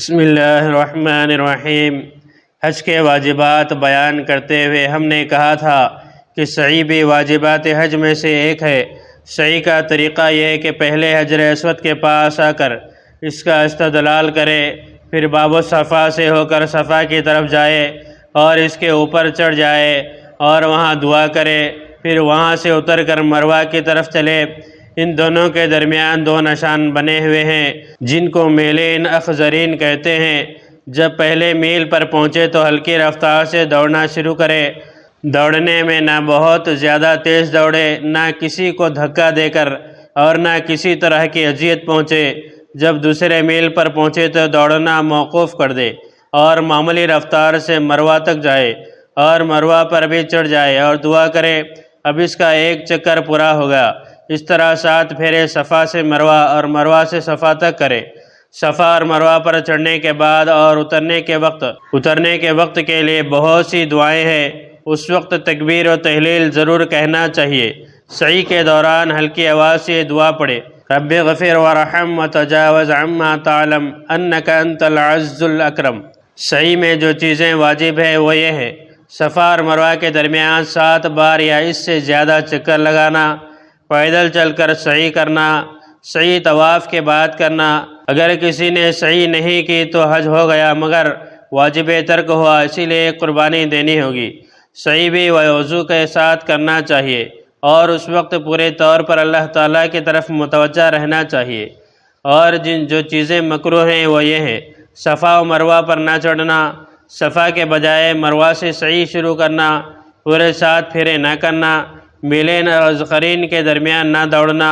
بسم اللہ الرحمن الرحیم۔ حج کے واجبات بیان کرتے ہوئے ہم نے کہا تھا کہ سعی بھی واجبات حج میں سے ایک ہے۔ سعی کا طریقہ یہ ہے کہ پہلے حجر اسود کے پاس آ کر اس کا استدلال کرے، پھر باب الصفا سے ہو کر صفا کی طرف جائے اور اس کے اوپر چڑھ جائے اور وہاں دعا کرے، پھر وہاں سے اتر کر مروہ کی طرف چلے۔ ان دونوں کے درمیان دو نشان بنے ہوئے ہیں جن کو میلین اخضرین کہتے ہیں۔ جب پہلے میل پر پہنچے تو ہلکی رفتار سے دوڑنا شروع کرے۔ دوڑنے میں نہ بہت زیادہ تیز دوڑے، نہ کسی کو دھکا دے کر اور نہ کسی طرح کی اذیت پہنچے۔ جب دوسرے میل پر پہنچے تو دوڑنا موقوف کر دے اور معمولی رفتار سے مروہ تک جائے اور مروہ پر بھی چڑھ جائے اور دعا کرے۔ اب اس کا ایک چکر پورا ہوگا۔ اس طرح 7 پھیرے صفا سے مروہ اور مروہ سے صفا تک کرے۔ صفا اور مروہ پر چڑھنے کے بعد اور اترنے کے وقت کے لیے بہت سی دعائیں ہیں۔ اس وقت تکبیر و تحلیل ضرور کہنا چاہیے۔ سعی کے دوران ہلکی آواز سے دعا پڑھے، رب اغفر ورحم وتجاوز عما تعلم انک انت العز الاکرم۔ سعی میں جو چیزیں واجب ہیں وہ یہ ہیں: صفا اور مروہ کے درمیان 7 بار یا اس سے زیادہ چکر لگانا، پیدل چل کر سعی کرنا، سعی طواف کے بعد کرنا۔ اگر کسی نے سعی نہیں کی تو حج ہو گیا مگر واجب ترک ہوا، اسی لیے قربانی دینی ہوگی۔ سعی بھی وضو کے ساتھ کرنا چاہیے اور اس وقت پورے طور پر اللہ تعالیٰ کی طرف متوجہ رہنا چاہیے۔ اور جو چیزیں مکروہ ہیں وہ یہ ہیں: صفا و مروہ پر نہ چڑھنا، صفا کے بجائے مروہ سے سعی شروع کرنا، پورے 7 پھیرے نہ کرنا، میلین اور اخضرین کے درمیان نہ دوڑنا۔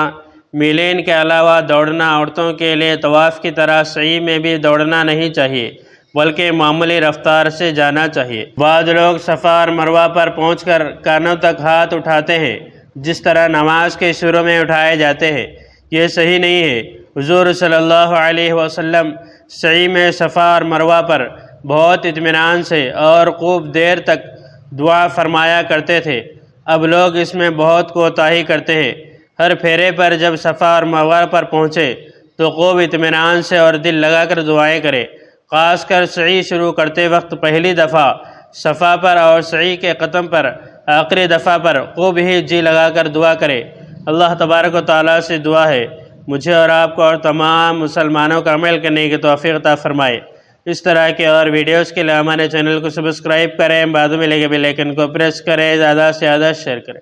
میلین کے علاوہ دوڑنا عورتوں کے لیے طواف کی طرح سعی میں بھی دوڑنا نہیں چاہیے بلکہ معمولی رفتار سے جانا چاہیے۔ بعض لوگ صفا اور مروہ پر پہنچ کر کانوں تک ہاتھ اٹھاتے ہیں جس طرح نماز کے شروع میں اٹھائے جاتے ہیں، یہ صحیح نہیں ہے۔ حضور صلی اللہ علیہ وسلم سعی میں صفا اور مروہ پر بہت اطمینان سے اور خوب دیر تک دعا فرمایا کرتے تھے۔ اب لوگ اس میں بہت کوتاہی کرتے ہیں۔ ہر پھیرے پر جب صفا اور مروہ پر پہنچے تو خوب اطمینان سے اور دل لگا کر دعائیں کرے۔ خاص کر سعی شروع کرتے وقت پہلی دفعہ صفا پر اور سعی کے ختم پر آخری دفعہ پر خوب ہی جی لگا کر دعا کرے۔ اللہ تبارک و تعالیٰ سے دعا ہے مجھے اور آپ کو اور تمام مسلمانوں کا عمل کرنے کی توفیق عطا فرمائے۔ اس طرح کے اور ویڈیوز کے لیے ہمارے چینل کو سبسکرائب کریں، بعد میں لگے بیل آئیکن کو پریس کریں، زیادہ سے زیادہ شیئر کریں۔